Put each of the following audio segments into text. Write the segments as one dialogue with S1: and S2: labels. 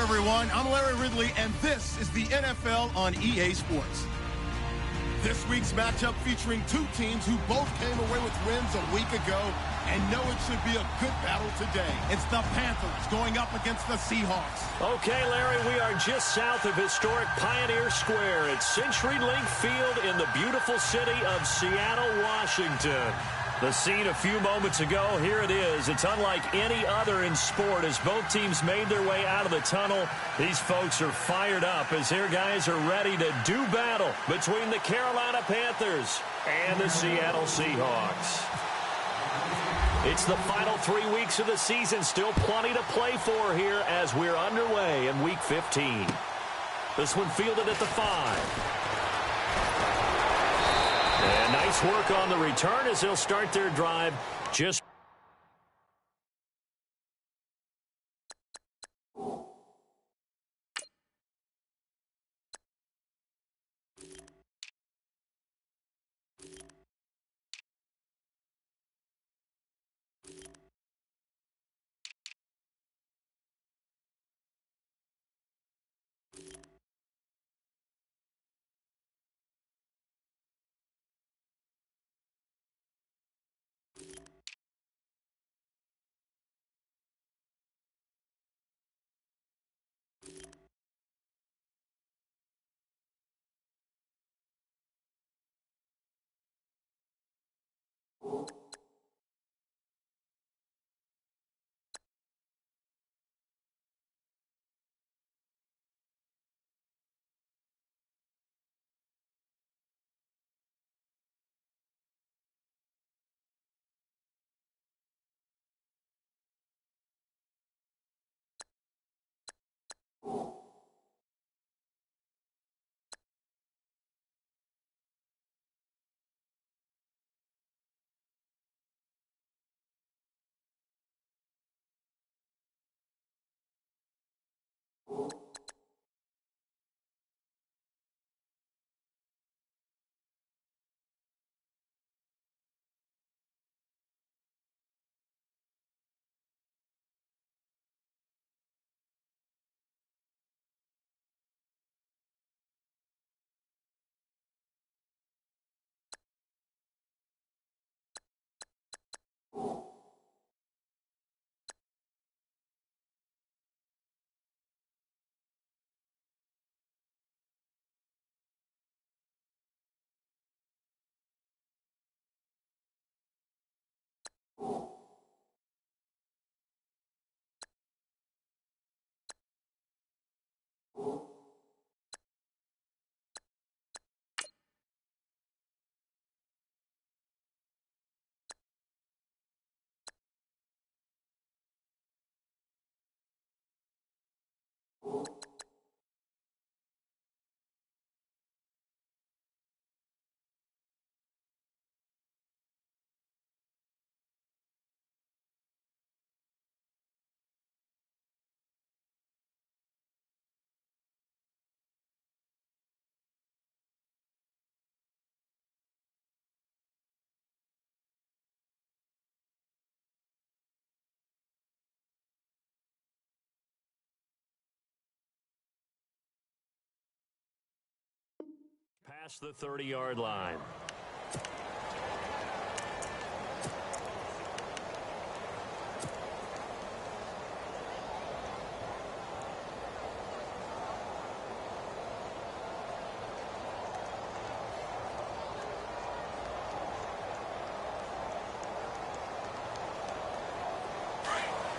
S1: everyone. I'm Larry Ridley, and this is the NFL on EA Sports. This week's matchup featuring two teams who both came away with wins a week ago and know it should be a good battle today. It's the Panthers going up against the Seahawks.
S2: Okay, Larry, we are just south of historic Pioneer Square at CenturyLink Field in the beautiful city of Seattle, Washington. The scene a few moments ago, here it is. It's unlike any other in sport as both teams made their way out of the tunnel. These folks are fired up as their guys are ready to do battle between the Carolina Panthers and the Seattle Seahawks. It's the final 3 weeks of the season. Still plenty to play for here as we're underway in Week 15. This one fielded at the 5. And nice work on the return as they'll start their drive just. Past the 30-yard line.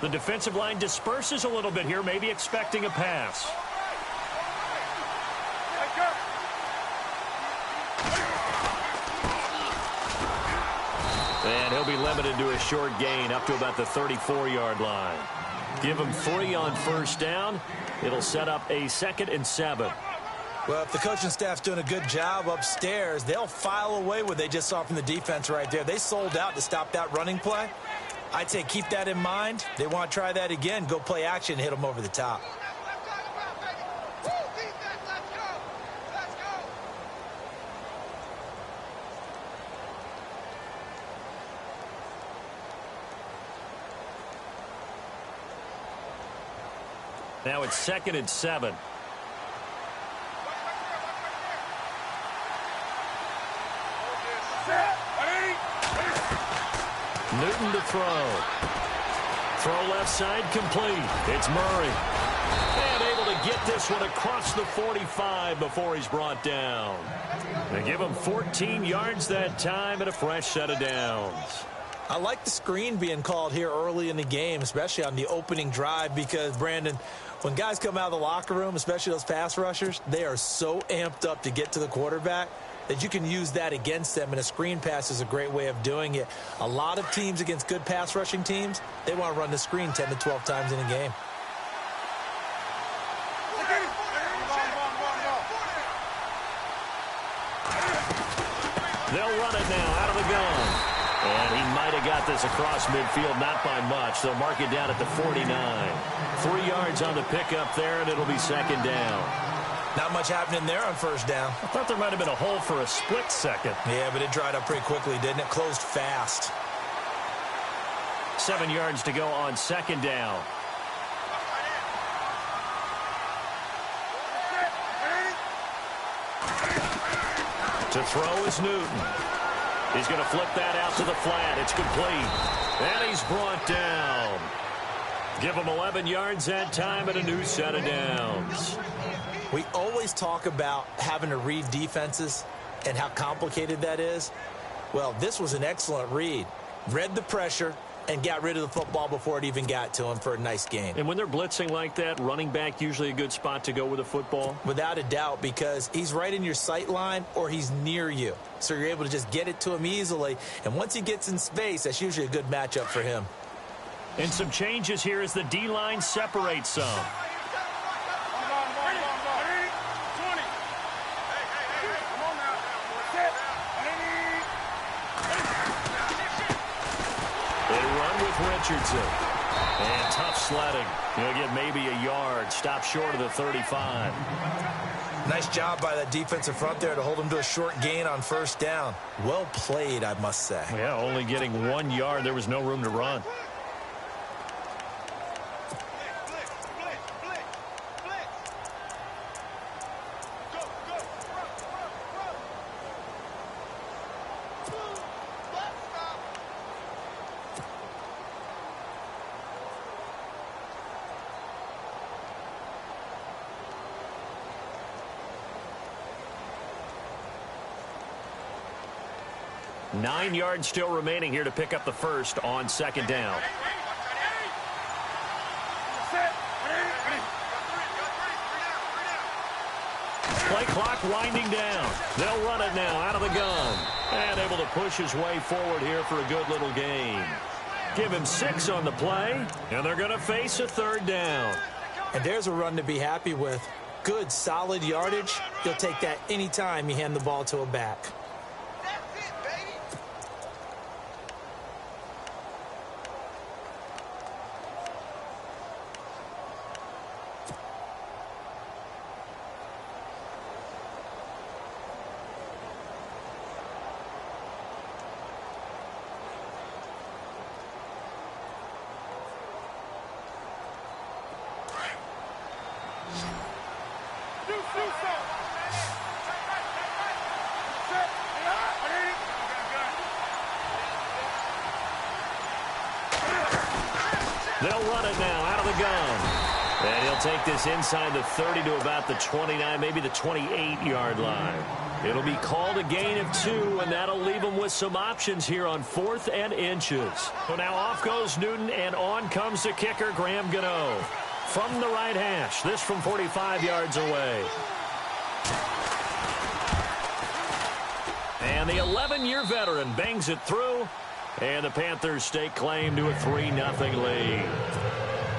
S2: The defensive line disperses a little bit here, maybe expecting a pass. And he'll be limited to a short gain up to about the 34-yard line. Give him 3 on first down. It'll set up a 2nd and 7.
S3: Well, if the coaching staff's doing a good job upstairs, they'll file away what they just saw from the defense right there. They sold out to stop that running play. I'd say keep that in mind. They want to try that again. Go play action, hit them over the top.
S2: Now it's 2nd and 7. Newton to throw. Throw left side complete. It's Murray. And able to get this one across the 45 before he's brought down. They give him 14 yards that time and a fresh set of downs.
S3: I like the screen being called here early in the game, especially on the opening drive, because, Brandon, when guys come out of the locker room, especially those pass rushers, they are so amped up to get to the quarterback that you can use that against them, and a screen pass is a great way of doing it. A lot of teams against good pass rushing teams, they want to run the screen 10 to 12 times in a game.
S2: They'll run it now out of the gun. And he might have got this across midfield, not by much. They'll mark it down at the 49. 3 yards on the pickup there, and it'll be 2nd down.
S3: Not much happening there on 1st down.
S2: I thought there might have been a hole for a split second.
S3: Yeah, but it dried up pretty quickly, didn't it? Closed fast.
S2: 7 yards to go on 2nd down. To throw is Newton. He's going to flip that out to the flat. It's complete. And he's brought down. Give him 11 yards that time and a new set of downs.
S3: We always talk about having to read defenses and how complicated that is. Well, this was an excellent read. Read the pressure and got rid of the football before it even got to him for a nice gain.
S2: And when they're blitzing like that, running back usually a good spot to go with the football?
S3: Without a doubt, because he's right in your sight line or he's near you. So you're able to just get it to him easily. And once he gets in space, that's usually a good matchup for him.
S2: And some changes here as the D-line separates some. Richardson. And tough sledding. He'll get maybe a yard. Stop short of the 35.
S3: Nice job by that defensive front there to hold him to a short gain on 1st down. Well played, I must say.
S2: Yeah, only getting 1 yard. There was no room to run. Nine yards still remaining here to pick up the first on 2nd down. Play clock winding down. They'll run it now out of the gun. And able to push his way forward here for a good little gain. Give him 6 on the play, and they're going to face a 3rd down.
S3: And there's a run to be happy with. Good, solid yardage. You'll take that anytime you hand the ball to a back.
S2: They'll run it now out of the gun. And he'll take this inside the 30 to about the 29, maybe the 28-yard line. It'll be called a gain of 2, and that'll leave them with some options here on 4th and inches. So now off goes Newton, and on comes the kicker, Graham Gano. From the right hash, this from 45 yards away. And the 11-year veteran bangs it through. And the Panthers stake claim to a 3-0 lead.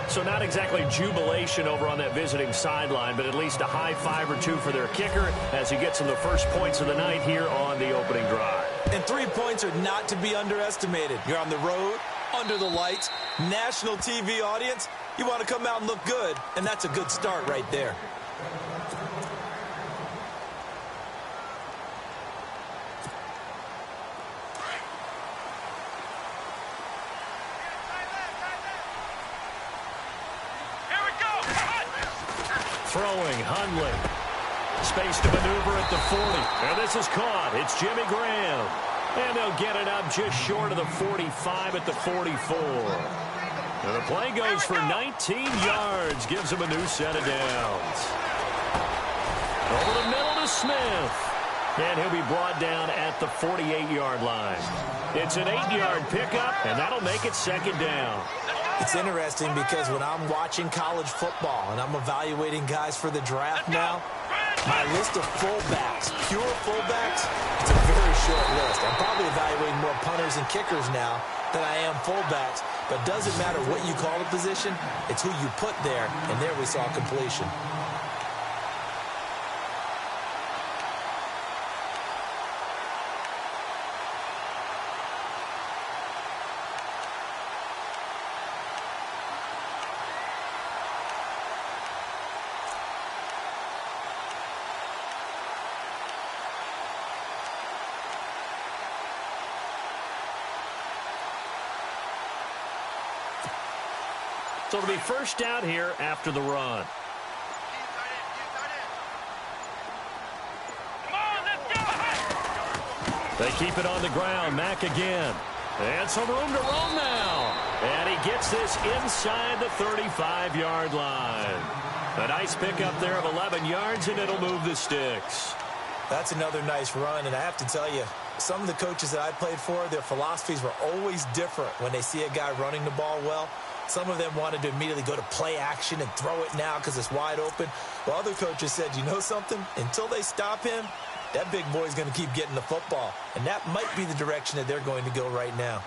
S2: So not exactly jubilation over on that visiting sideline, but at least a high 5 or 2 for their kicker as he gets them the first points of the night here on the opening drive.
S3: And 3 points are not to be underestimated. You're on the road, under the lights, national TV audience. You want to come out and look good, and that's a good start right there.
S2: throwing, Hundley. Space to maneuver at the 40. And this is caught. It's Jimmy Graham. And they'll get it up just short of the 45 at the 44. And the play goes for 19 yards. Gives him a new set of downs. Over the middle to Smith. And he'll be brought down at the 48-yard line. It's an 8-yard pickup, and that'll make it second down.
S3: It's interesting because when I'm watching college football and I'm evaluating guys for the draft now, my list of fullbacks, pure fullbacks, it's a very short list. I'm probably evaluating more punters and kickers now than I am fullbacks. But it doesn't matter what you call the position, it's who you put there, and there we saw completion.
S2: So it'll be first down here after the run. They keep it on the ground. Mack again. And some room to roam now. And he gets this inside the 35-yard line. A nice pickup there of 11 yards, and it'll move the sticks.
S3: That's another nice run, and I have to tell you, some of the coaches that I played for, their philosophies were always different when they see a guy running the ball well. Some of them wanted to immediately go to play action and throw it now because it's wide open. While other coaches said, you know something? Until they stop him, that big boy's going to keep getting the football. And that might be the direction that they're going to go right now.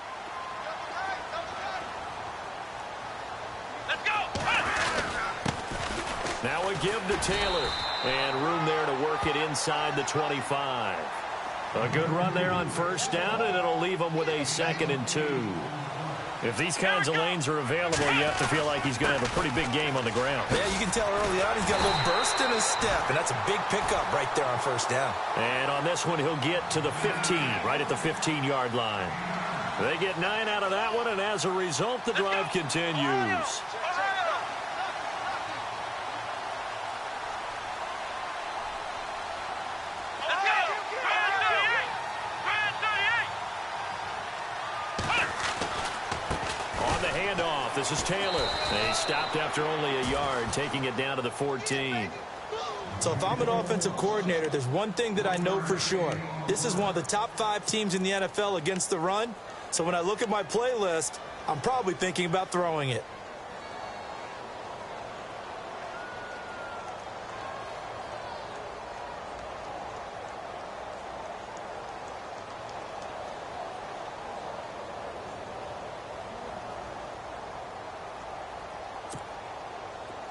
S2: Let's go! Now a give to Taylor. And room there to work it inside the 25. A good run there on first down, and it'll leave him with a 2nd and 2. If these kinds of lanes are available, you have to feel like he's going to have a pretty big game on the ground.
S3: Yeah, you can tell early on he's got a little burst in his step, and that's a big pickup right there on first down.
S2: And on this one, he'll get to the 15, right at the 15-yard line. They get 9 out of that one, and as a result, the drive continues. This is Taylor. They stopped after only a yard, taking it down to the 14.
S3: So if I'm an offensive coordinator, there's one thing that I know for sure. This is one of the top 5 teams in the NFL against the run. So when I look at my playlist, I'm probably thinking about throwing it.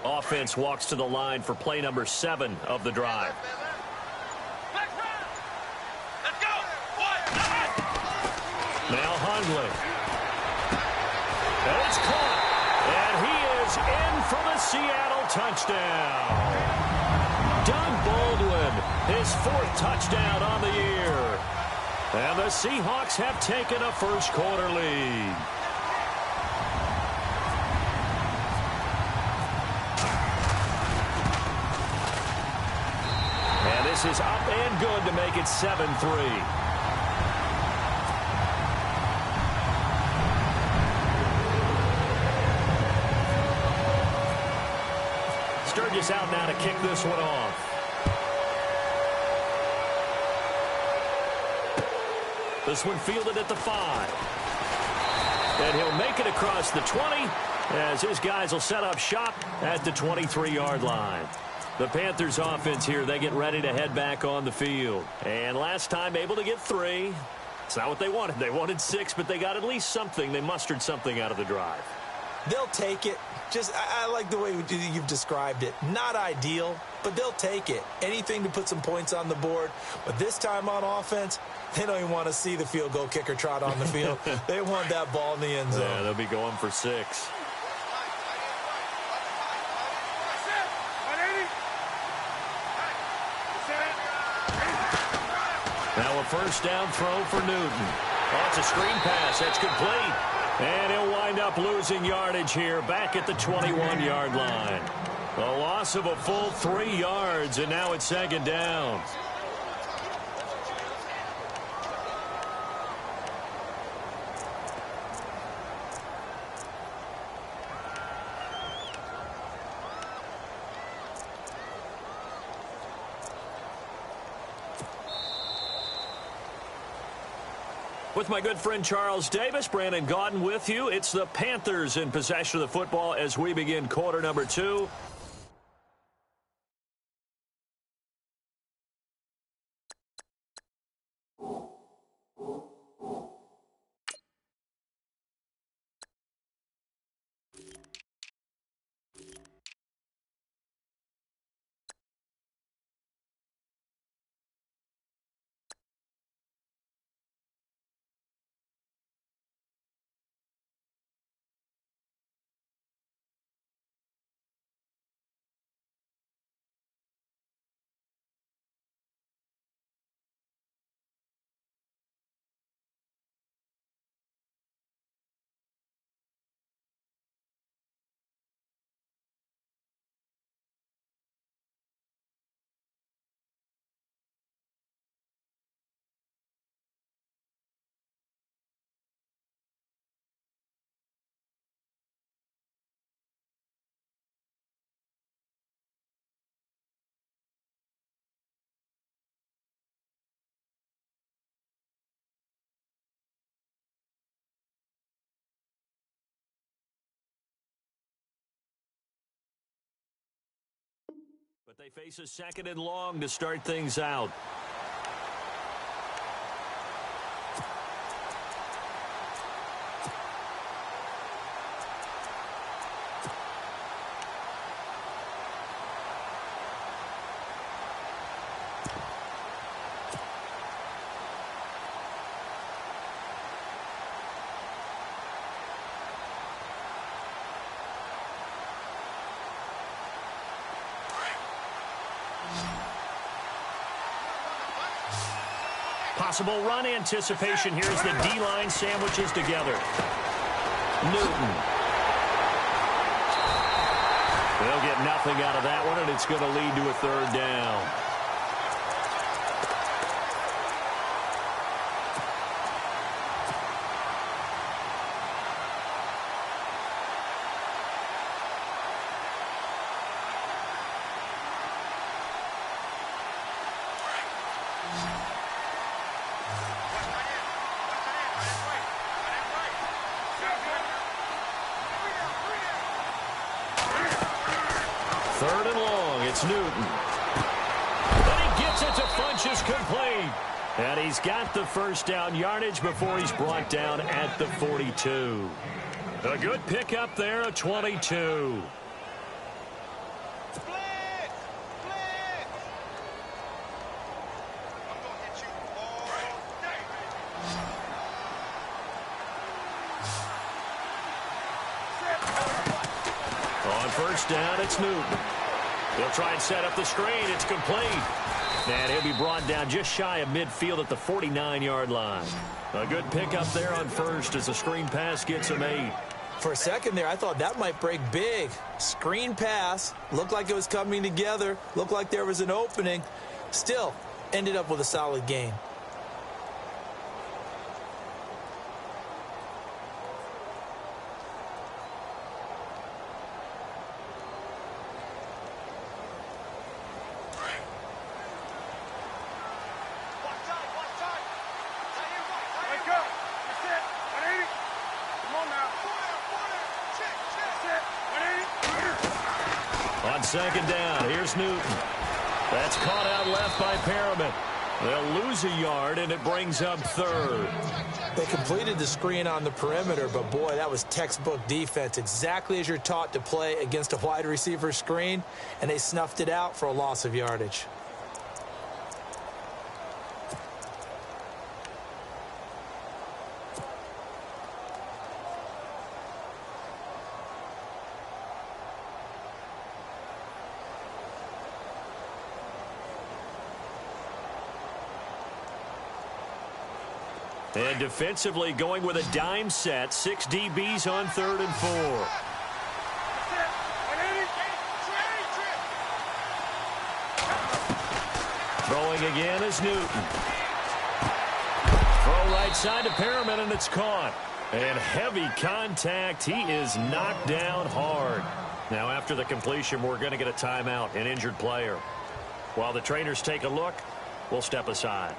S2: Offense walks to the line for play number 7 of the drive. Now Hundley. And it's caught. And he is in for the Seattle touchdown. Doug Baldwin, his 4th touchdown on the year. And the Seahawks have taken a first-quarter lead. This is up and good to make it 7-3. Sturgis out now to kick this one off. This one fielded at the 5. And he'll make it across the 20 as his guys will set up shop at the 23-yard line. The Panthers offense here, they get ready to head back on the field. And last time able to get 3. It's not what they wanted. They wanted 6, but they got at least something. They mustered something out of the drive.
S3: They'll take it. I like the way you've described it. Not ideal, but they'll take it. Anything to put some points on the board. But this time on offense, they don't even want to see the field goal kicker trot on the field. They want that ball in the end zone.
S2: Yeah, they'll be going for 6. Now a first down throw for Newton. Oh, it's a screen pass. That's complete. And he'll wind up losing yardage here back at the 21-yard line. A loss of a full 3 yards, and now it's second down. With my good friend Charles Davis, Brandon Gaudin with you. It's the Panthers in possession of the football as we begin quarter number 2. But they face a second and long to start things out. Possible run anticipation here as the D-line sandwiches together. Newton. They'll get nothing out of that one, and it's going to lead to a third down. Third and long, it's Newton. And he gets it to Funchess complete. And he's got the first down yardage before he's brought down at the 42. A good pickup there, a 22. On first down, it's Newton. He'll try and set up the screen. It's complete. And he'll be brought down just shy of midfield at the 49-yard line. A good pickup there on first as the screen pass gets him 8.
S3: For a second there, I thought that might break big. Screen pass. Looked like it was coming together. Looked like there was an opening. Still, ended up with a solid gain.
S2: On second down, here's Newton. That's caught out left by Perriman. They'll lose a yard, and it brings up third.
S3: They completed the screen on the perimeter, but, boy, that was textbook defense, exactly as you're taught to play against a wide receiver screen, and they snuffed it out for a loss of yardage.
S2: And defensively going with a dime set. 6 DBs on 3rd and 4. Throwing again is Newton. Throw right side to Perriman, and it's caught. And heavy contact. He is knocked down hard. Now, after the completion, we're going to get a timeout, an injured player. While the trainers take a look, we'll step aside.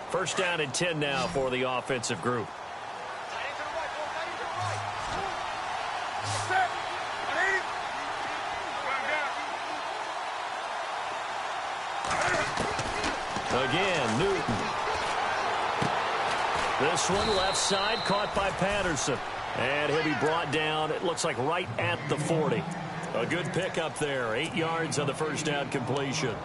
S2: First down and 10 now for the offensive group. Again, Newton. This one left side caught by Patterson. And he'll be brought down, it looks like right at the 40. A good pickup there. 8 yards on the first down completion.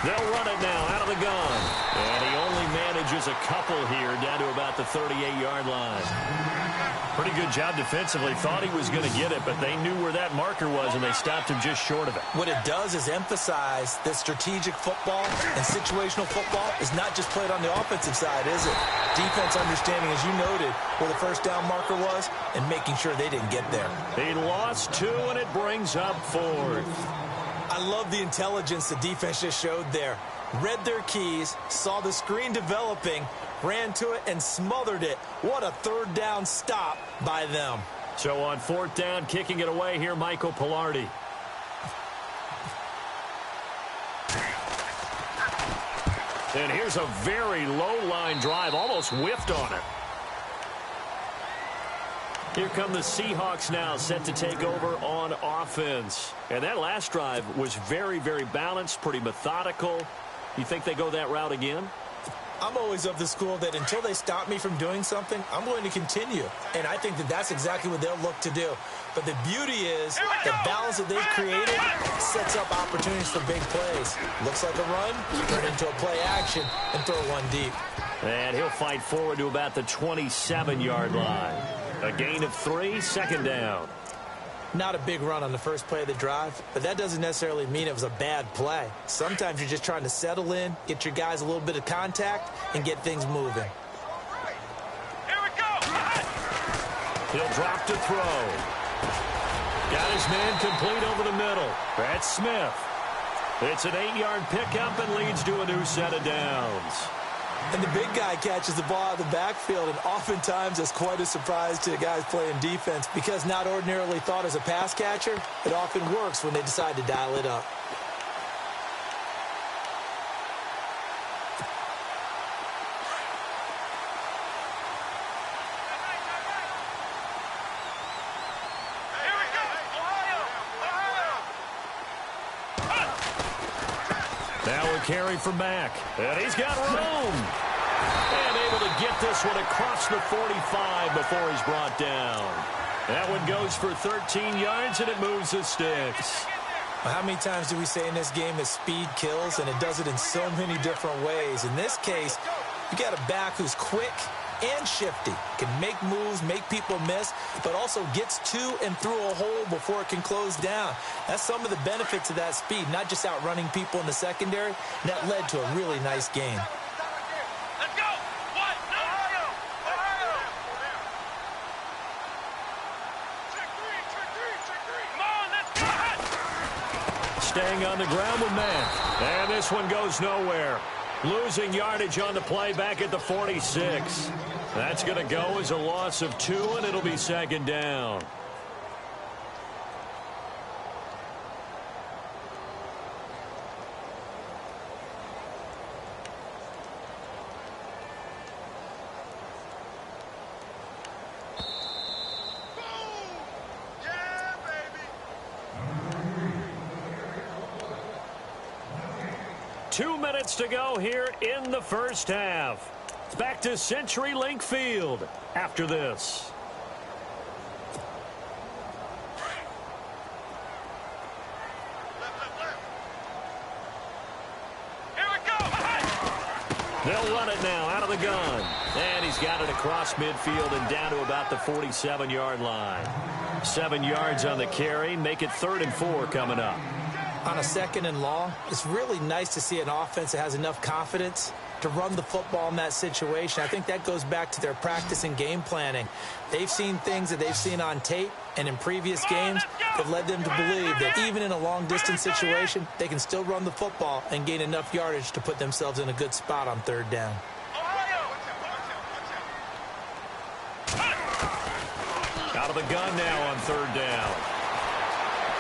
S2: They'll run it now out of the gun. And he only manages a couple here down to about the 38-yard line. Pretty good job defensively. Thought he was going to get it, but they knew where that marker was, and they stopped him just short of it.
S3: What it does is emphasize that strategic football and situational football is not just played on the offensive side, is it? Defense understanding, as you noted, where the first down marker was and making sure they didn't get there.
S2: He lost 2, and it brings up 4th.
S3: I love the intelligence the defense just showed there. Read their keys, saw the screen developing, ran to it, and smothered it. What a third down stop by them.
S2: So on 4th down, kicking it away here, Michael Pilardi. And here's a very low-line drive, almost whiffed on it. Here come the Seahawks now, set to take over on offense. And that last drive was very, very balanced, pretty methodical. You think they go that route again?
S3: I'm always of the school that until they stop me from doing something, I'm going to continue. And I think that that's exactly what they'll look to do. But the beauty is the balance that they've created sets up opportunities for big plays. Looks like a run, turn it into a play action, and throw one deep.
S2: And he'll fight forward to about the 27-yard line. A gain of 3, second down.
S3: Not a big run on the first play of the drive, but that doesn't necessarily mean it was a bad play. Sometimes you're just trying to settle in, get your guys a little bit of contact, and get things moving.
S2: Here we go. He'll drop to throw. Got his man complete over the middle. That's Smith. It's an 8-yard pickup and leads to a new set of downs.
S3: And the big guy catches the ball out of the backfield, and oftentimes it's quite a surprise to the guys playing defense because not ordinarily thought as a pass catcher, it often works when they decide to dial it up.
S2: Now a carry from Mack. And he's got room. And able to get this one across the 45 before he's brought down. That one goes for 13 yards, and it moves the sticks.
S3: Well, how many times do we say in this game that speed kills, and it does it in so many different ways? In this case, you got a back who's quick and shifty, can make moves, make people miss, but also gets to and through a hole before it can close down. That's some of the benefits of that speed, not just outrunning people in the secondary. And that led to a really nice gain.
S2: Let's go! What? Come on, let's go! Staying on the ground with Mack. And this one goes nowhere. Losing yardage on the play back at the 46. That's going to go as a loss of 2, and it'll be second down. 2 minutes to go here in the first half. Back to CenturyLink Field after this. They'll run it now out of the gun. And he's got it across midfield and down to about the 47-yard line. 7 yards on the carry. Make it 3rd and 4 coming up.
S3: On a 2nd and long, it's really nice to see an offense that has enough confidence to run the football in that situation. I think that goes back to their practice and game planning. They've seen things that they've seen on tape and in previous games that led them to believe that even in a long-distance situation, they can still run the football and gain enough yardage to put themselves in a good spot on 3rd down.
S2: Out of the gun now on 3rd down.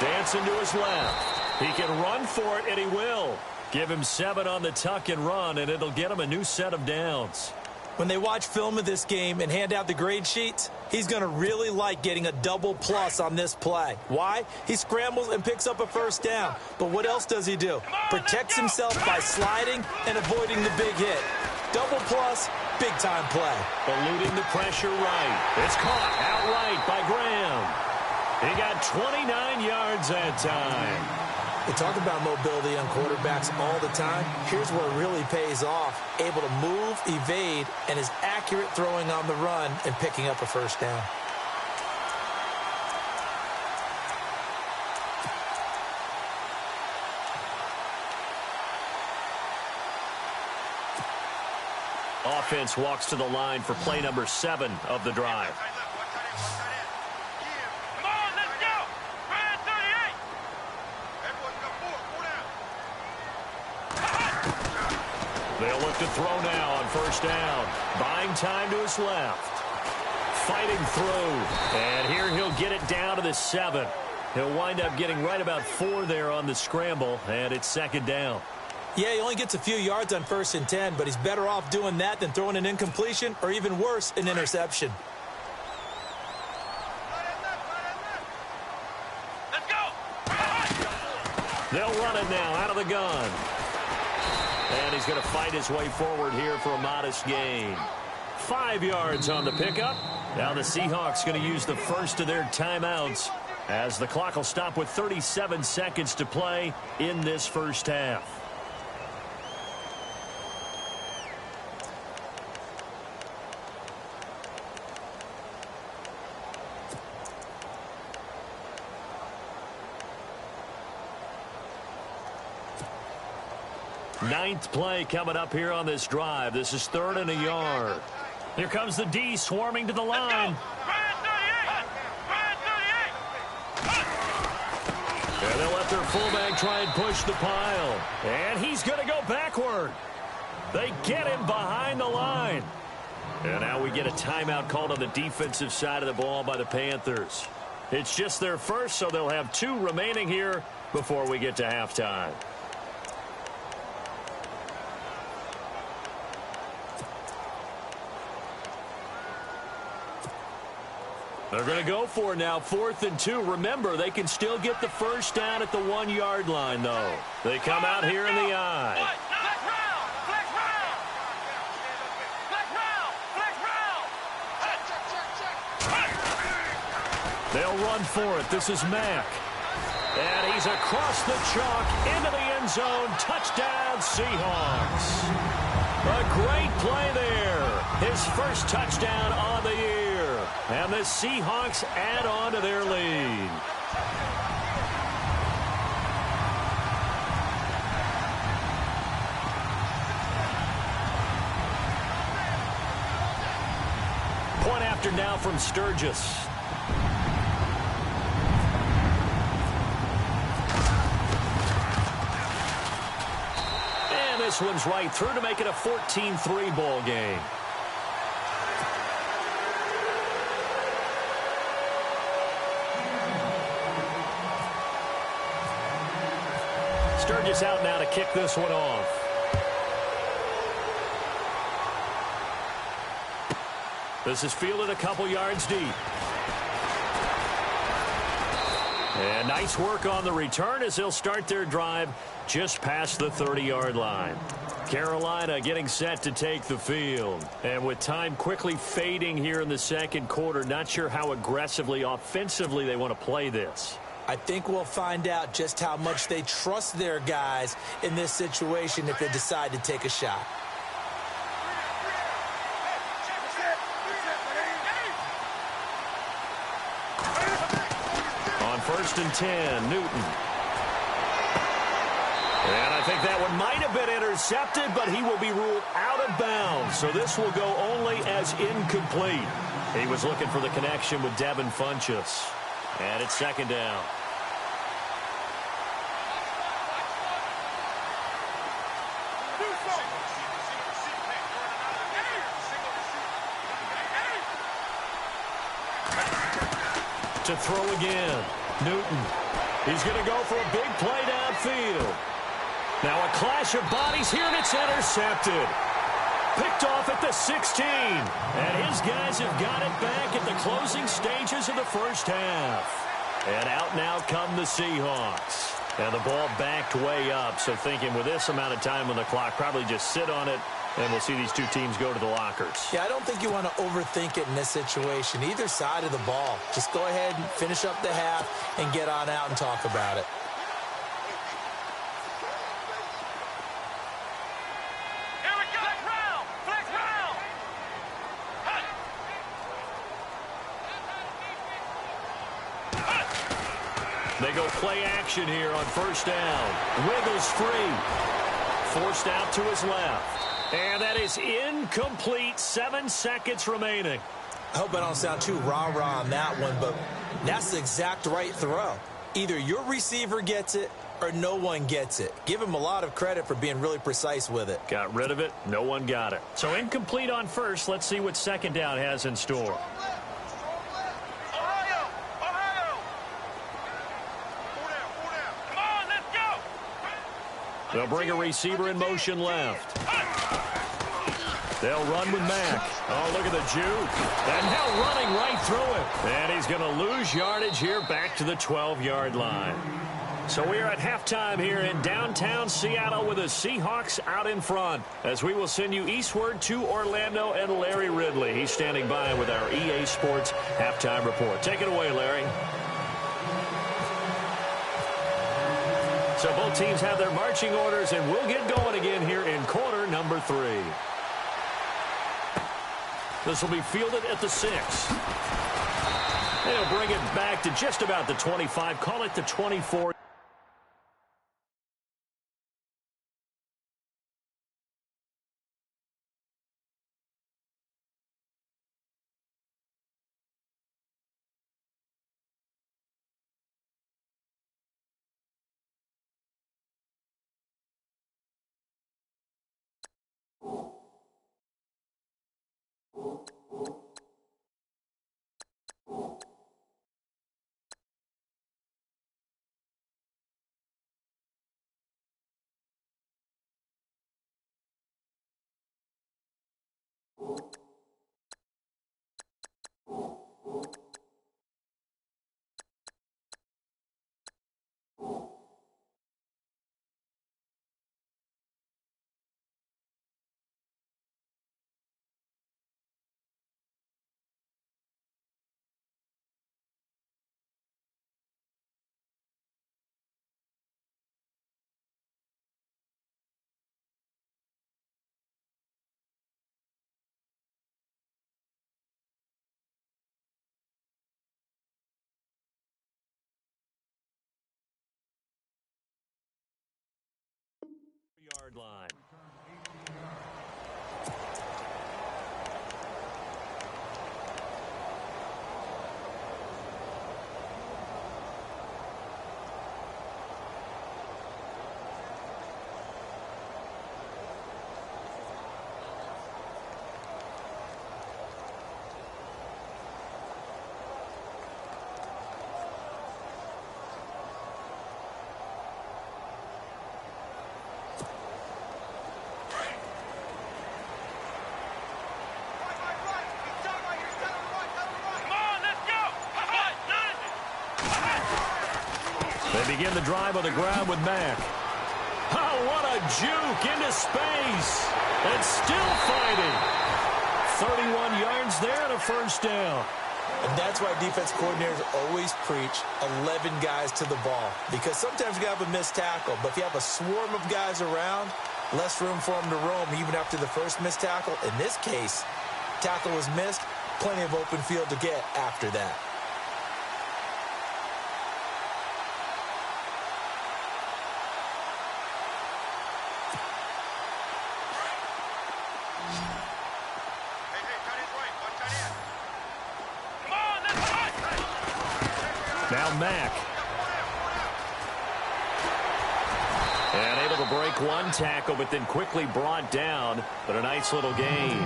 S2: Dancing to his left. He can run for it, and he will. Give him 7 on the tuck and run, and it'll get him a new set of downs.
S3: When they watch film of this game and hand out the grade sheets, he's going to really like getting a double plus on this play. Why? He scrambles and picks up a 1st down. But what else does he do? Protects himself by sliding and avoiding the big hit. Double plus, big-time play.
S2: Eluding the pressure right. It's caught outright by Graham. He got 29 yards that time.
S3: We talk about mobility on quarterbacks all the time. Here's where it really pays off. Able to move, evade, and is accurate throwing on the run and picking up a 1st down.
S2: Offense walks to the line for play number 7 of the drive. They'll look to throw now on 1st down. Buying time to his left. Fighting through. And here he'll get it down to the 7. He'll wind up getting right about 4 there on the scramble, and it's 2nd down.
S3: Yeah, he only gets a few yards on 1st and 10, but he's better off doing that than throwing an incompletion or even worse, an interception.
S2: Let's go. They'll run it now out of the gun. And he's going to fight his way forward here for a modest gain. 5 yards on the pickup. Now the Seahawks going to use the first of their timeouts as the clock will stop with 37 seconds to play in this first half. Ninth play coming up here on this drive. This is 3rd and a yard. Here comes the D swarming to the line. And they'll let their fullback try and push the pile. And he's going to go backward. They get him behind the line. And now we get a timeout called on the defensive side of the ball by the Panthers. It's just their first, so they'll have 2 remaining here before we get to halftime. They're going to go for it now, 4th and 2. Remember, they can still get the 1st down at the 1-yard line, though. They come out here in the eye. They'll run for it. This is Mack. And he's across the chalk into the end zone. Touchdown, Seahawks. A great play there. His first touchdown on the year. And the Seahawks add on to their lead. Point after now from Sturgis. And this one's right through to make it a 14-3 ball game. Sturgis out now to kick this one off. This is fielded a couple yards deep. And nice work on the return as they'll start their drive just past the 30-yard line. Carolina getting set to take the field. And with time quickly fading here in the second quarter, not sure how aggressively, offensively they want to play this.
S3: I think we'll find out just how much they trust their guys in this situation if they decide to take a shot.
S2: On 1st and 10, Newton. And I think that one might have been intercepted, but he will be ruled out of bounds. So this will go only as incomplete. He was looking for the connection with Devin Funchess. And it's 2nd down. To throw again. Newton. He's going to go for a big play downfield. Now a clash of bodies here, and it's intercepted. Picked off at the 16. And his guys have got it back at the closing stages of the first half. And out now come the Seahawks. And the ball backed way up, so thinking with this amount of time on the clock, probably just sit on it, and we'll see these two teams go to the lockers.
S3: Yeah, I don't think you want to overthink it in this situation. Either side of the ball. Just go ahead and finish up the half and get on out and talk about it.
S2: They go play action here on 1st down. Wiggles free. Forced out to his left. And that is incomplete. 7 seconds remaining.
S3: I hope I don't sound too rah-rah on that one, but that's the exact right throw. Either your receiver gets it or no one gets it. Give him a lot of credit for being really precise with it.
S2: Got rid of it. No one got it. So incomplete on 1st. Let's see what 2nd down has in store. They'll bring a receiver in motion left. They'll run with Mack. Oh, look at the juke. And now running right through it. And he's going to lose yardage here back to the 12-yard line. So we are at halftime here in downtown Seattle with the Seahawks out in front, as we will send you eastward to Orlando and Larry Ridley. He's standing by with our EA Sports halftime report. Take it away, Larry. So both teams have their marching orders, and we'll get going again here in quarter number 3. This will be fielded at the 6. They'll bring it back to just about the 25. Call it the 24. Yard line. begin the drive on the ground with Mack. Oh, what a juke into space. And still fighting. 31 yards there and a first down.
S3: And that's why defense coordinators always preach 11 guys to the ball. Because sometimes you have a missed tackle. But if you have a swarm of guys around, less room for them to roam even after the first missed tackle. In this case, tackle was missed. Plenty of open field to get after that.
S2: Now Mack. And able to break one tackle, but then quickly brought down. But a nice little gain.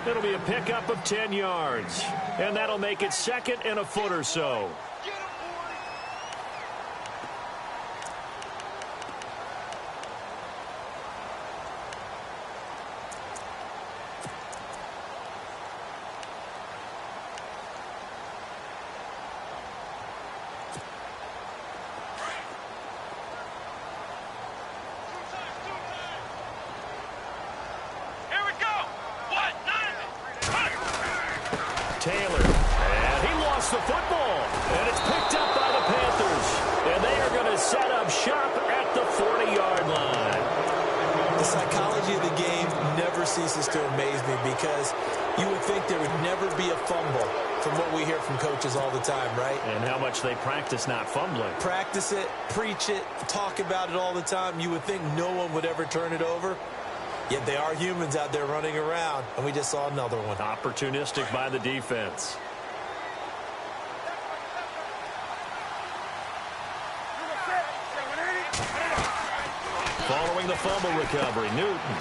S2: It'll be a pickup of 10 yards. And that'll make it second and a foot or so. Taylor, and he lost the football, and it's picked up by the Panthers, and they are going to set up shop at the 40-yard line.
S3: The psychology of the game never ceases to amaze me because you would think there would never be a fumble from what we hear from coaches all the time, right?
S2: And how much they practice not fumbling.
S3: Practice it, preach it, talk about it all the time. You would think no one would ever turn it over. Yet they are humans out there running around, and we just saw another one.
S2: Opportunistic by the defense. Following the fumble recovery, Newton.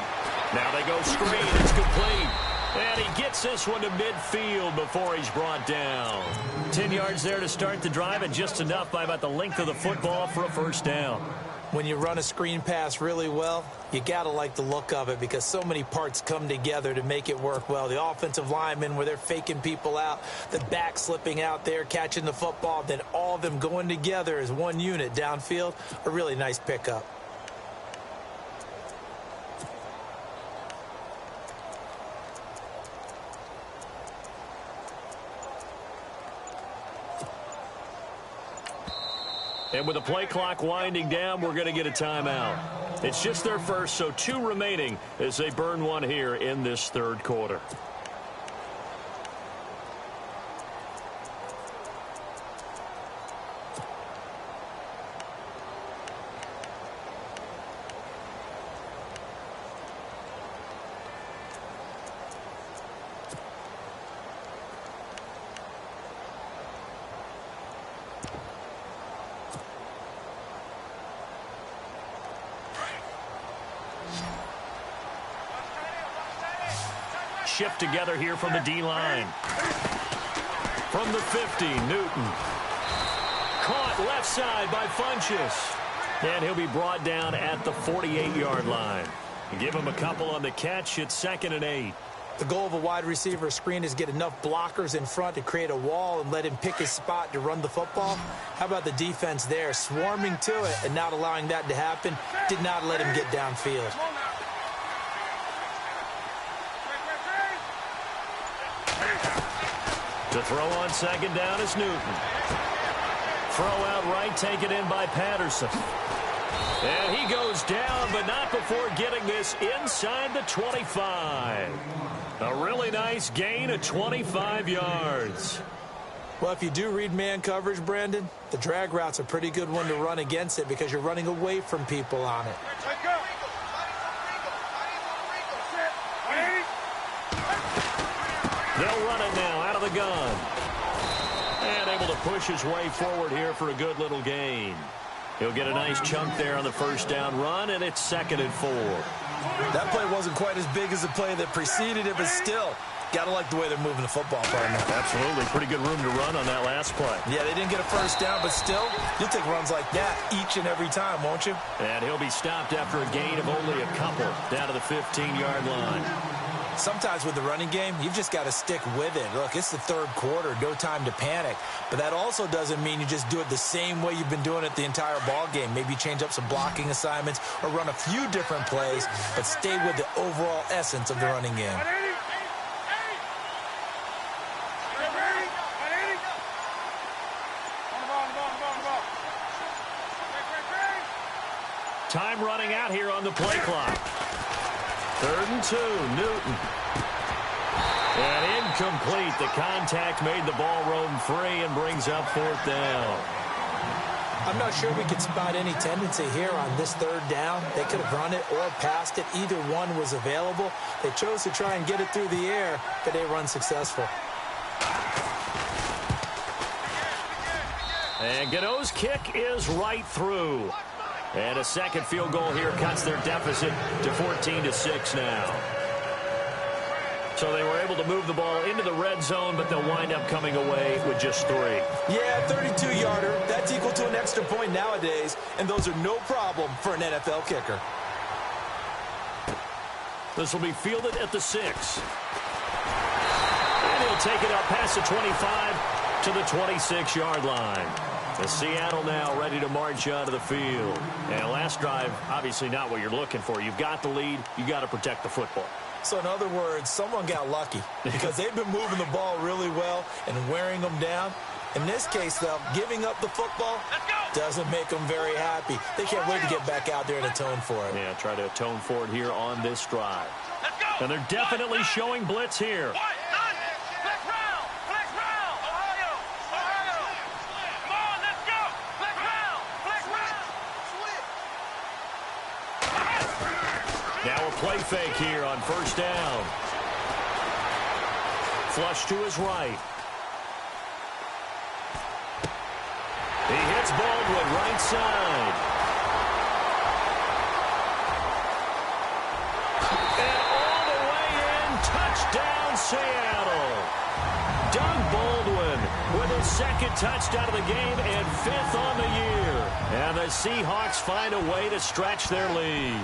S2: Now they go screen. It's complete. And he gets this one to midfield before he's brought down. 10 yards there to start the drive, and just enough by about the length of the football for a first down.
S3: When you run a screen pass really well, you got to like the look of it because so many parts come together to make it work well. The offensive linemen, where they're faking people out, the back slipping out there, catching the football, then all of them going together as one unit downfield. A really nice pickup.
S2: And with the play clock winding down, we're going to get a timeout. It's just their first, so 2 remaining as they burn one here in this third quarter. Shift together here from the D-line. From the 50, Newton. Caught left side by Funchess. And he'll be brought down at the 48-yard line. Give him a couple on the catch. It's 2nd and 8.
S3: The goal of a wide receiver screen is get enough blockers in front to create a wall and let him pick his spot to run the football. How about the defense there, swarming to it and not allowing that to happen? Did not let him get downfield.
S2: To throw on 2nd down is Newton. Throw out right, taken in by Patterson. And he goes down, but not before getting this inside the 25. A really nice gain of 25 yards.
S3: Well, if you do read man coverage, Brandon, the drag route's a pretty good one to run against it because you're running away from people on it.
S2: They'll run it now out of the gun. And able to push his way forward here for a good little gain. He'll get a nice chunk there on the first down run, and it's 2nd and 4.
S3: That play wasn't quite as big as the play that preceded it, but still, got to like the way they're moving the football, partner.
S2: Absolutely. Pretty good room to run on that last play.
S3: Yeah, they didn't get a first down, but still, you'll take runs like that each and every time, won't you?
S2: And he'll be stopped after a gain of only a couple down to the 15-yard line.
S3: Sometimes with the running game, you've just got to stick with it. Look, it's the third quarter, no time to panic. But that also doesn't mean you just do it the same way you've been doing it the entire ball game. Maybe change up some blocking assignments or run a few different plays, but stay with the overall essence of the running game.
S2: Time running out here on the play clock. 3rd and 2, Newton. And incomplete. The contact made the ball roam free and brings up 4th down.
S3: I'm not sure we could spot any tendency here on this 3rd down. They could have run it or passed it. Either one was available. They chose to try and get it through the air, but they run successful.
S2: And Gano's kick is right through. And a second field goal here cuts their deficit to 14-6 now. So they were able to move the ball into the red zone, but they'll wind up coming away with just 3.
S3: Yeah, 32-yarder. That's equal to an extra point nowadays, and those are no problem for an NFL kicker.
S2: This will be fielded at the 6. And he'll take it up past the 25 to the 26-yard line. The Seattle now ready to march out of the field. And last drive, obviously not what you're looking for. You've got the lead. You got to protect the football.
S3: So in other words, someone got lucky because they've been moving the ball really well and wearing them down. In this case, though, giving up the football doesn't make them very happy. They can't wait to get back out there and atone for it.
S2: Yeah, try to atone for it here on this drive. And they're definitely showing blitz here. Now a play fake here on 1st down. Flush to his right. He hits Baldwin right side. And all the way in, touchdown Seattle. Doug Baldwin with his 2nd touchdown of the game and 5th on the year. And the Seahawks find a way to stretch their lead.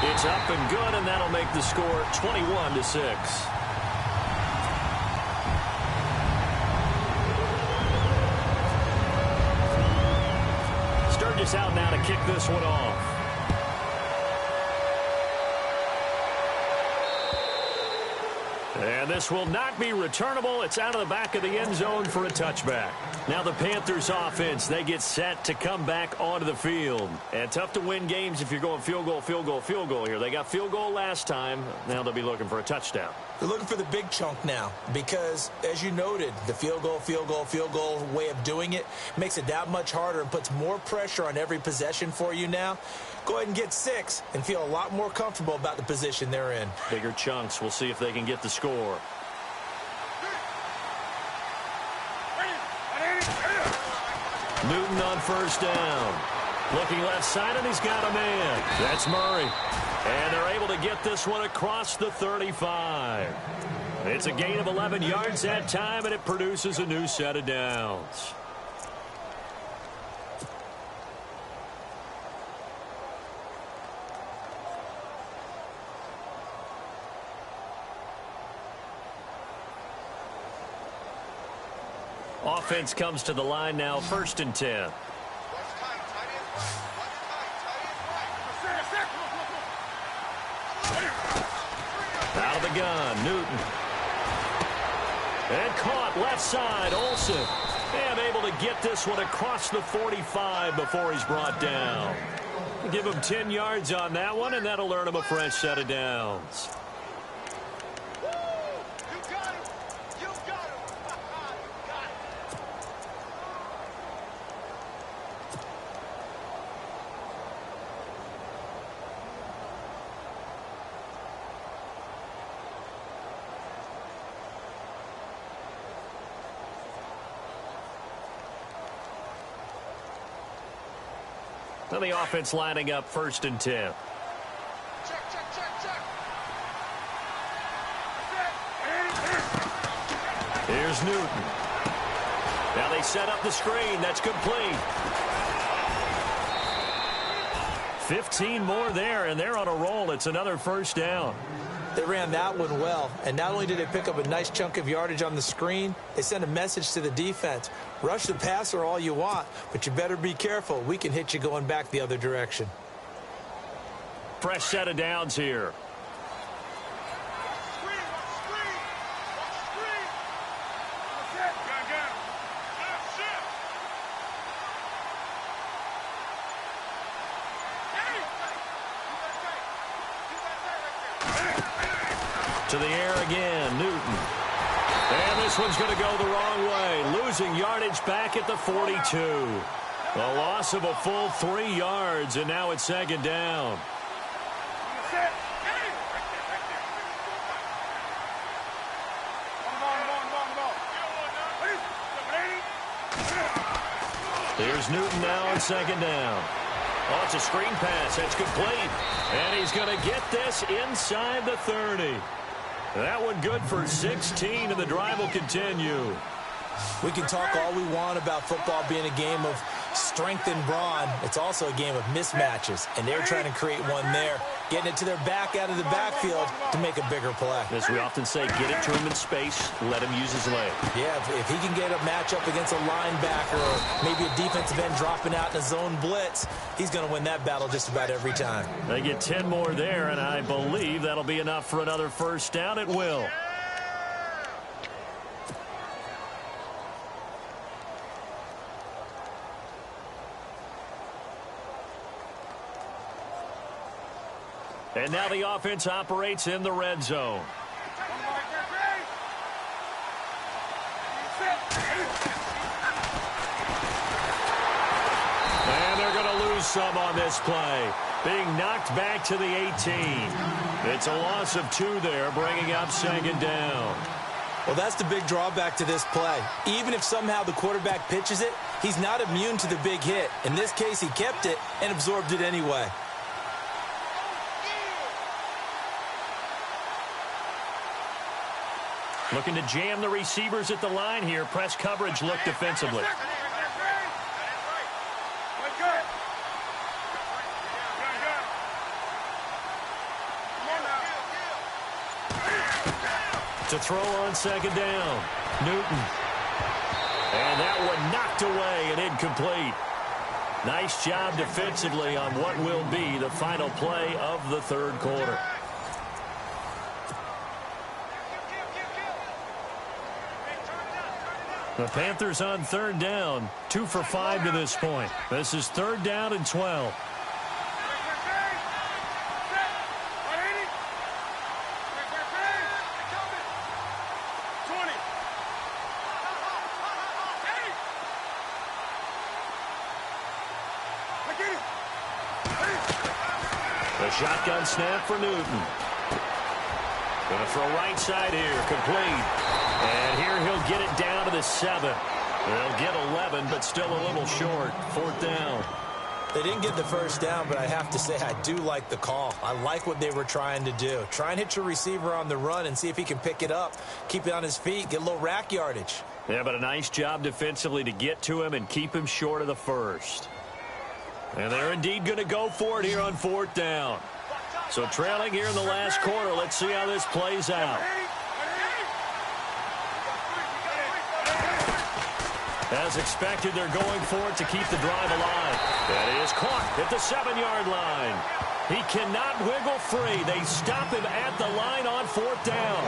S2: It's up and good, and that'll make the score 21-6. Sturgis out now to kick this one off. And this will not be returnable. It's out of the back of the end zone for a touchback. Now the Panthers offense, they get set to come back onto the field. And tough to win games if you're going field goal, field goal, field goal here. They got field goal last time. Now they'll be looking for a touchdown.
S3: They're looking for the big chunk now because, as you noted, the field goal way of doing it makes it that much harder and puts more pressure on every possession for you now. Go ahead and get 6 and feel a lot more comfortable about the position they're in.
S2: Bigger chunks. We'll see if they can get the score. Newton on 1st down. Looking left side, and he's got a man. That's Murray. And they're able to get this one across the 35. It's a gain of 11 yards that time, and it produces a new set of downs. Offense comes to the line now, 1st and 10. Out of the gun, Newton. And caught left side, Olsen. And able to get this one across the 45 before he's brought down. Give him 10 yards on that one, and that'll earn him a fresh set of downs. Now the offense lining up 1st and 10.
S4: Check.
S2: Here's Newton. Now they set up the screen. That's complete. 15 more there, and they're on a roll. It's another first down.
S3: They ran that one well, and not only did they pick up a nice chunk of yardage on the screen, they sent a message to the defense. Rush the passer all you want, but you better be careful. We can hit you going back the other direction.
S2: Fresh set of downs here. To the air again, Newton. And this one's going to go the wrong way, losing yardage back at the 42. A loss of a full 3 yards, and now it's second down. Here's Newton now on second down. Oh, it's a screen pass. That's complete. And he's going to get this inside the 30. That one good for 16, and the drive will continue.
S3: We can talk all we want about football being a game of strength and brawn. It's also a game of mismatches, and they're trying to create one there, getting it to their back out of the backfield to make a bigger play.
S2: As we often say, get it to him in space, let him use his leg.
S3: Yeah, if he can get a matchup against a linebacker or maybe a defensive end dropping out in a zone blitz, he's going to win that battle just about every time.
S2: They get 10 more there, and I believe that'll be enough for another first down. It will. And now the offense operates in the red zone. And they're going to lose some on this play. Being knocked back to the 18. It's a loss of 2 there, bringing up second down.
S3: Well, that's the big drawback to this play. Even if somehow the quarterback pitches it, he's not immune to the big hit. In this case, he kept it and absorbed it anyway.
S2: Looking to jam the receivers at the line here. Press coverage look defensively. To throw on second down. Newton. And that one knocked away and incomplete. Nice job defensively on what will be the final play of the third quarter. The Panthers on third down, 2 for 5 to this point. This is third down and 12. The shotgun snap for Newton. Going to throw right side here, complete. And here he'll get it down to the 7. They'll get 11, but still a little short. Fourth down.
S3: They didn't get the first down, but I have to say I do like the call. I like what they were trying to do. Try and hit your receiver on the run and see if he can pick it up. Keep it on his feet, get a little rack yardage.
S2: Yeah, but a nice job defensively to get to him and keep him short of the first. And they're indeed going to go for it here on fourth down. So trailing here in the last quarter. Let's see how this plays out. As expected, they're going for it to keep the drive alive. That is caught at the 7-yard line. He cannot wiggle free. They stop him at the line on fourth down.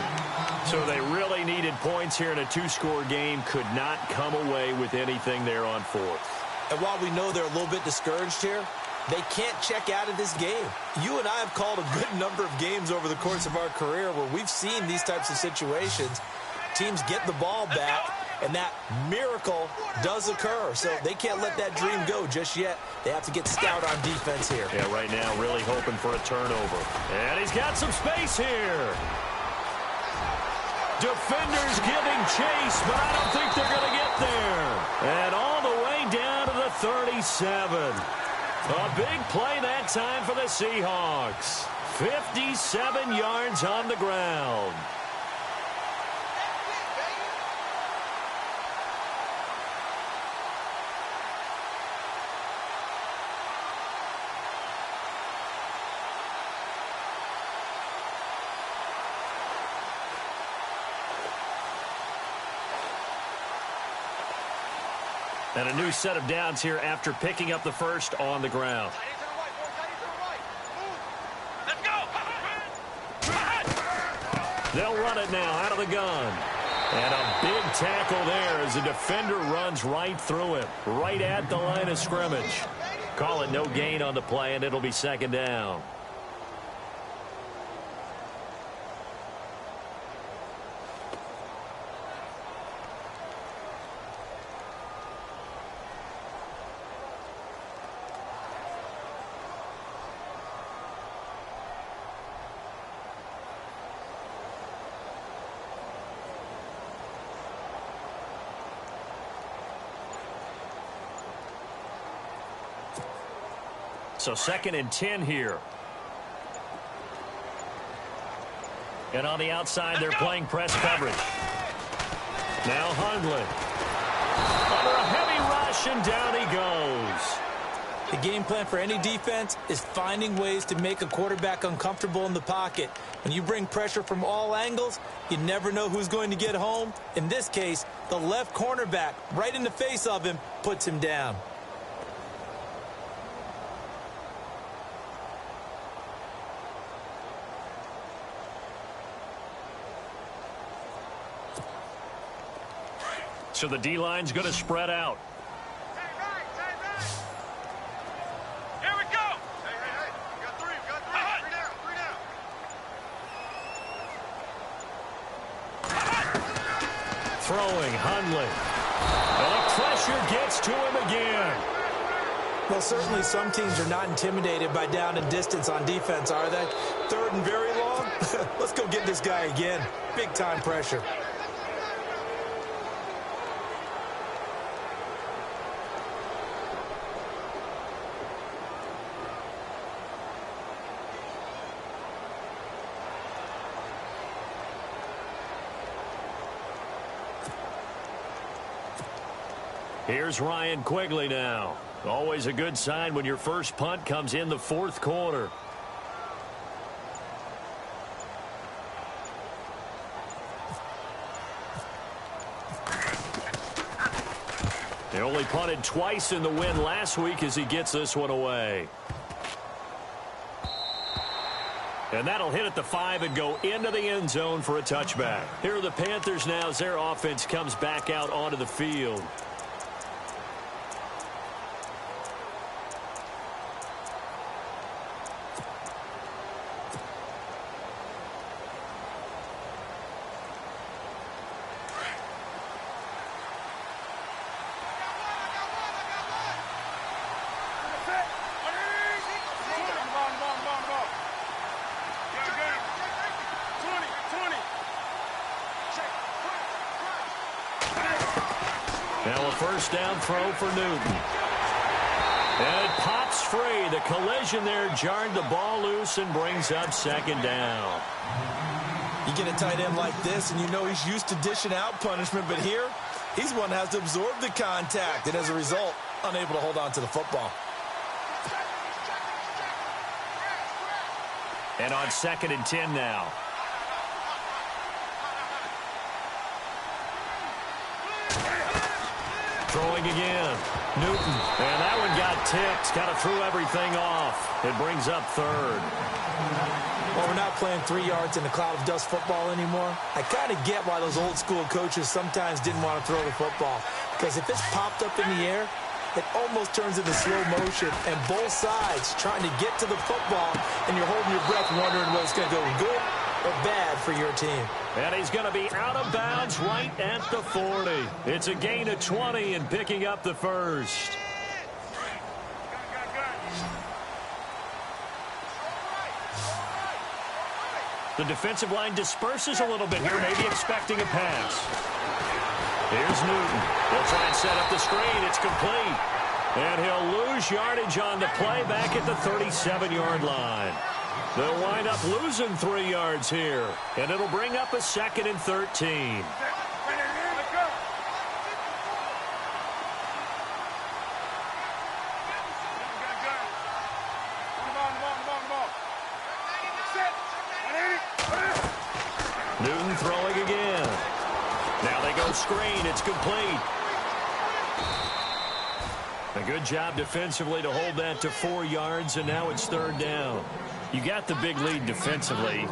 S2: So they really needed points here in a 2-score game. Could not come away with anything there on fourth.
S3: And while we know they're a little bit discouraged here, they can't check out of this game. You and I have called a good number of games over the course of our career where we've seen these types of situations. Teams get the ball back, and that miracle does occur. So they can't let that dream go just yet. They have to get stout on defense here.
S2: Yeah, right now really hoping for a turnover. And he's got some space here. Defenders giving chase, but I don't think they're going to get there. And all the way down to the 37. A big play that time for the Seahawks. 57 yards on the ground. And a new set of downs here after picking up the first on the ground. They'll run it now out of the gun. And a big tackle there as the defender runs right through him, right at the line of scrimmage. Call it no gain on the play, and it'll be second down. So 2nd and 10 here. And on the outside, they're playing press coverage. Now Hundley. Under a heavy rush, and down he goes.
S3: The game plan for any defense is finding ways to make a quarterback uncomfortable in the pocket. When you bring pressure from all angles, you never know who's going to get home. In this case, the left cornerback, right in the face of him, puts him down.
S2: So the D-line's going to spread out.
S4: Here we go. Hey. We got three. Three down.
S2: Throwing, Hundley. And the pressure gets to him again.
S3: Well, certainly some teams are not intimidated by down and distance on defense, are they? 3rd and very long? Let's go get this guy again. Big-time pressure.
S2: Here's Ryan Quigley now. Always a good sign when your first punt comes in the 4th quarter. They only punted twice in the win last week as he gets this one away. And that'll hit at the 5 and go into the end zone for a touchback. Here are the Panthers now as their offense comes back out onto the field. Now a first down throw for Newton. And it pops free. The collision there jarred the ball loose and brings up 2nd down.
S3: You get a tight end like this, and you know he's used to dishing out punishment, but here, he's one that has to absorb the contact, and as a result, unable to hold on to the football.
S2: And on 2nd and 10 now. Throwing again. Newton. And that one got tipped. Kind of threw everything off. It brings up 3rd.
S3: Well, we're not playing 3 yards in a cloud of dust football anymore. I kind of get why those old school coaches sometimes didn't want to throw the football. Because if it's popped up in the air, it almost turns into slow motion. And both sides trying to get to the football, and you're holding your breath wondering whether it's going to go good or bad for your team.
S2: And he's going to be out of bounds right at the 40. It's a gain of 20 and picking up the first. The defensive line disperses a little bit here, maybe expecting a pass. Here's Newton. They'll try and set up the screen. It's complete. And he'll lose yardage on the play back at the 37-yard line. They'll wind up losing 3 yards here. And it'll bring up a 2nd and 13. Newton throwing again. Now they go screen. It's complete. A good job defensively to hold that to 4 yards, and now it's third down. You got the big lead defensively.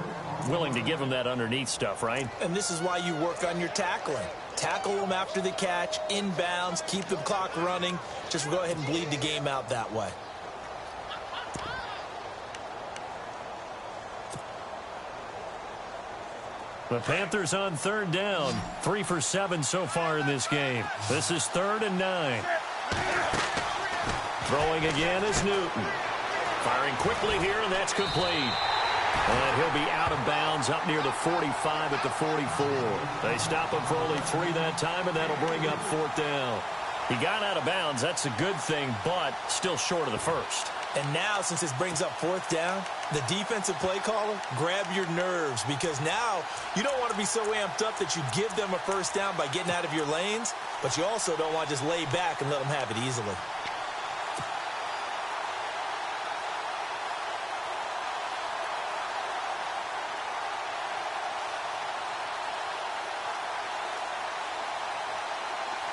S2: Willing to give them that underneath stuff, right?
S3: And this is why you work on your tackling. Tackle them after the catch, inbounds, keep the clock running. Just go ahead and bleed the game out that way.
S2: The Panthers on third down. 3 for 7 so far in this game. This is 3rd and 9. Throwing again is Newton. Firing quickly here, and that's complete. And he'll be out of bounds up near the 45 at the 44. They stop him for only 3 that time, and that'll bring up 4th down. He got out of bounds. That's a good thing, but still short of the first.
S3: And now, since this brings up 4th down, the defensive play caller, grab your nerves, because now you don't want to be so amped up that you give them a first down by getting out of your lanes, but you also don't want to just lay back and let them have it easily.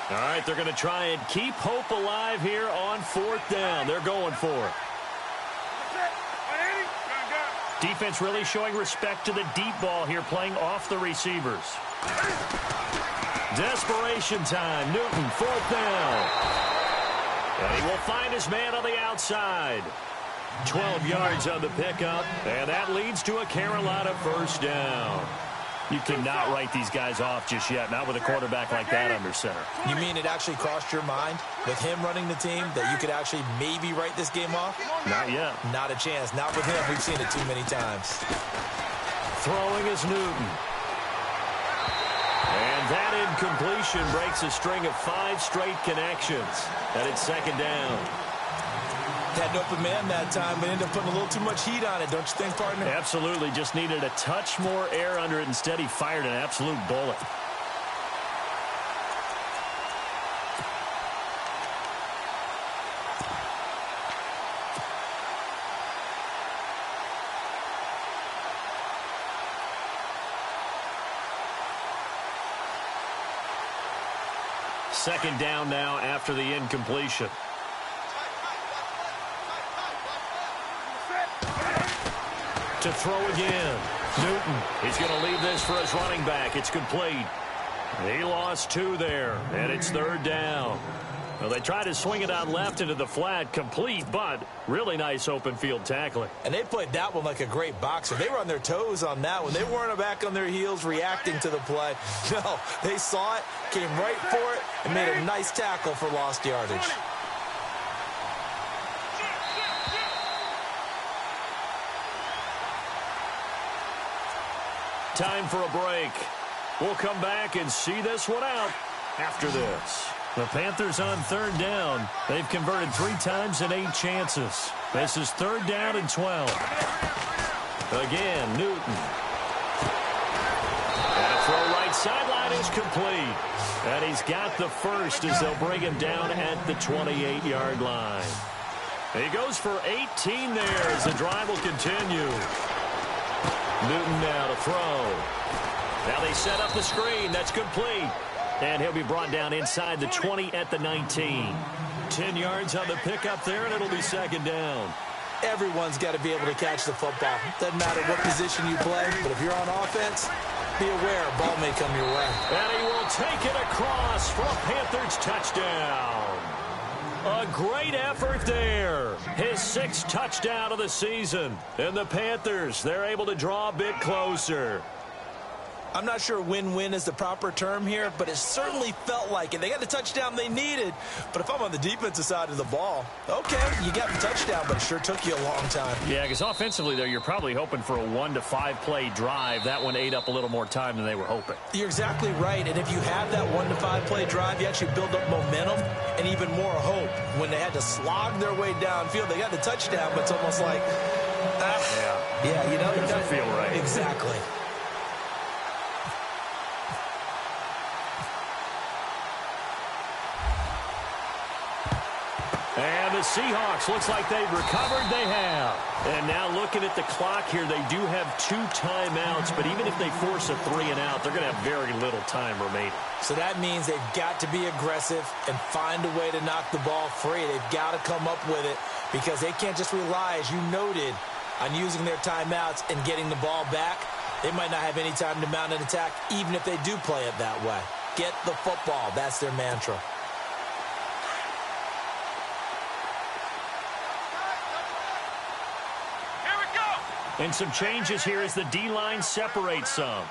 S2: All right, they're going to try and keep hope alive here on 4th down. They're going for it. Defense really showing respect to the deep ball here, playing off the receivers. Desperation time. Newton, 4th down. And he will find his man on the outside. 12 yards on the pickup, and that leads to a Carolina first down. You cannot write these guys off just yet, not with a quarterback like that under center.
S3: You mean it actually crossed your mind with him running the team that you could actually maybe write this game off?
S2: Not yet.
S3: Not a chance. Not with him. We've seen it too many times.
S2: Throwing is Newton. And that incompletion breaks a string of 5 straight connections. And it's 2nd down.
S3: Had an open man that time, but ended up putting a little too much heat on it, don't you think, partner?
S2: Absolutely. Just needed a touch more air under it. Instead, he fired an absolute bullet. Second down now after the incompletion. To throw again. Newton. He's going to leave this for his running back. It's complete. He lost 2 there, and it's 3rd down. Well, they tried to swing it out left into the flat, complete, but really nice open field tackling.
S3: And they played that one like a great boxer. They were on their toes on that one. They weren't back on their heels reacting to the play. No, they saw it, came right for it, and made a nice tackle for lost yardage.
S2: Time for a break. We'll come back and see this one out after this. The Panthers on 3rd down. They've converted 3 times in 8 chances. This is 3rd down and 12. Again, Newton. And a throw right sideline is complete. And he's got the first as they'll bring him down at the 28-yard line. He goes for 18 there as the drive will continue. Newton now to throw. Now they set up the screen. That's complete. And he'll be brought down inside the 20 at the 19. 10 yards on the pickup there, and it'll be 2nd down.
S3: Everyone's got to be able to catch the football. Doesn't matter what position you play, but if you're on offense, be aware a ball may come your way.
S2: And he will take it across for a Panthers touchdown. A great effort there. His 6th touchdown of the season. And the Panthers, they're able to draw a bit closer.
S3: I'm not sure win-win is the proper term here, but it certainly felt like it. They got the touchdown they needed, but if I'm on the defensive side of the ball, okay, you got the touchdown, but it sure took you a long time.
S2: Yeah, because offensively there, you're probably hoping for a 1 to 5 play drive. That one ate up a little more time than they were hoping.
S3: You're exactly right, and if you have that 1 to 5 play drive, you actually build up momentum and even more hope. When they had to slog their way downfield, they got the touchdown, but it's almost like, yeah, you know,
S2: it doesn't feel right.
S3: Exactly.
S2: And the Seahawks, looks like they've recovered. They have. And now looking at the clock here, they do have 2 timeouts, but even if they force a 3 and out, they're going to have very little time remaining.
S3: So that means they've got to be aggressive and find a way to knock the ball free. They've got to come up with it because they can't just rely, as you noted, on using their timeouts and getting the ball back. They might not have any time to mount an attack, even if they do play it that way. Get the football. That's their mantra.
S4: Here we go.
S2: And some changes here as the D-line separates some.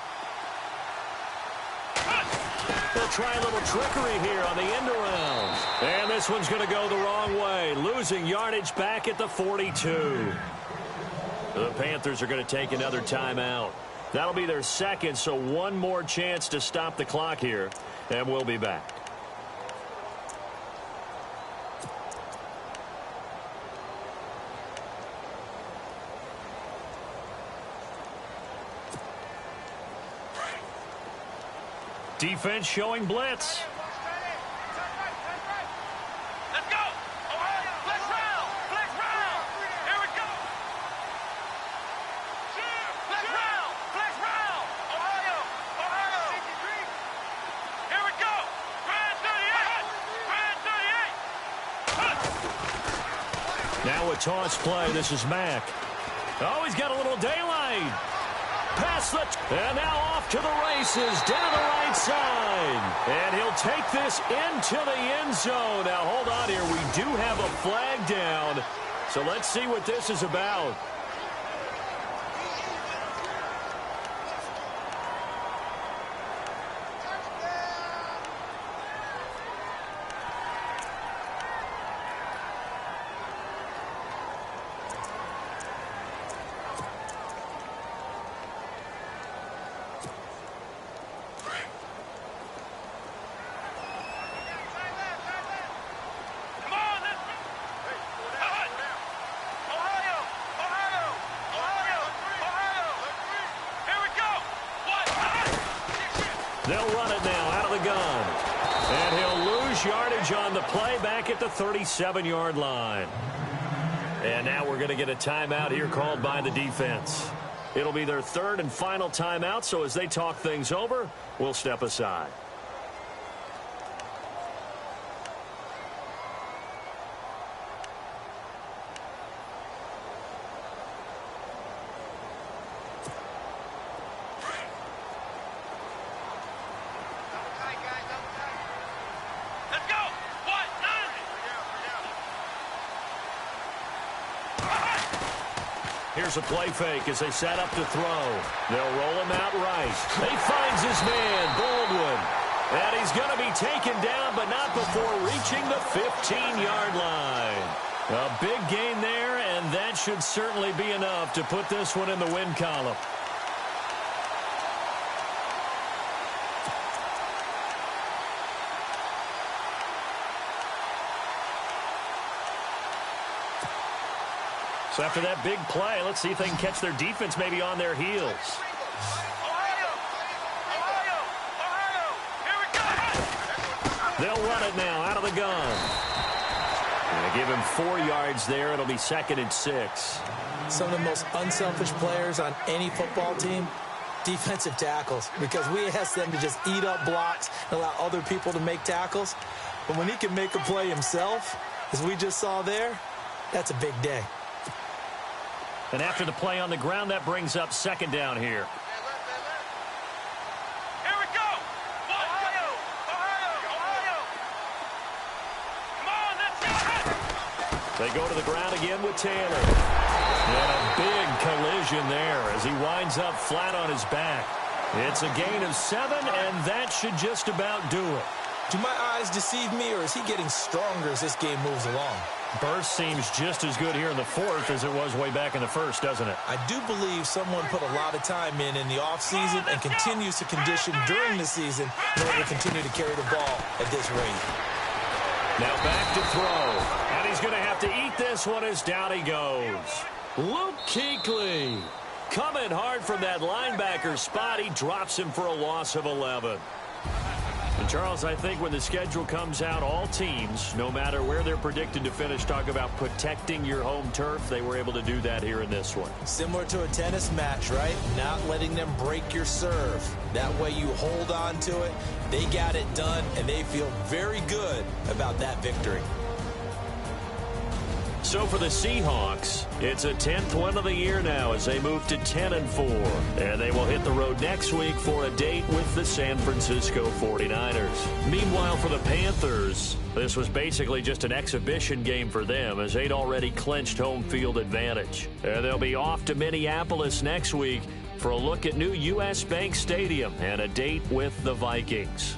S2: They'll try a little trickery here on the end around. And this one's going to go the wrong way, losing yardage back at the 42. The Panthers are going to take another timeout. That'll be their second, so one more chance to stop the clock here, and we'll be back. Defense showing blitz.
S4: Let's go. Ohio, flex round. Flex round. Here we go. Flex round. Flex round. Ohio. Ohio. Here we go. Grand 38. Grand 38.
S2: Now a toss play. This is Mack. Oh, he's got a little daylight. Pass the... And now off to the races down the right side. And he'll take this into the end zone. Now, hold on here. We do have a flag down. So let's see what this is about. They'll run it now out of the gun. And he'll lose yardage on the play back at the 37-yard line. And now we're going to get a timeout here called by the defense. It'll be their third and final timeout, so as they talk things over, we'll step aside. Here's a play fake as they set up to throw. They'll roll him out right. He finds his man, Baldwin. And he's going to be taken down, but not before reaching the 15-yard line. A big gain there, and that should certainly be enough to put this one in the win column. So after that big play, let's see if they can catch their defense maybe on their heels.
S4: Ohio! Ohio! Ohio! Here we go!
S2: They'll run it now out of the gun. And they give him 4 yards there. It'll be 2nd and 6.
S3: Some of the most unselfish players on any football team, defensive tackles, because we ask them to just eat up blocks and allow other people to make tackles. But when he can make a play himself, as we just saw there, that's a big day.
S2: And after the play on the ground, that brings up 2nd down here.
S4: Here we go! Ohio! Ohio! Ohio! Come on, let's go!
S2: They go to the ground again with Taylor. And a big collision there as he winds up flat on his back. It's a gain of 7, and that should just about do it.
S3: Do my eyes deceive me, or is he getting stronger as this game moves along?
S2: Burst seems just as good here in the 4th as it was way back in the 1st, doesn't it?
S3: I do believe someone put a lot of time in the offseason and continues to condition during the season in order to continue to carry the ball at this rate.
S2: Now back to throw. And he's going to have to eat this one as down he goes. Luke Kuechly coming hard from that linebacker spot. He drops him for a loss of 11. And Charles, I think when the schedule comes out, all teams, no matter where they're predicted to finish, talk about protecting your home turf. They were able to do that here in this one.
S3: Similar to a tennis match, right? Not letting them break your serve. That way you hold on to it. They got it done, and they feel very good about that victory.
S2: So for the Seahawks, it's a 10th win of the year now as they move to 10-4. And they will hit the road next week for a date with the San Francisco 49ers. Meanwhile, for the Panthers, this was basically just an exhibition game for them as they'd already clinched home field advantage. And they'll be off to Minneapolis next week for a look at new U.S. Bank Stadium and a date with the Vikings.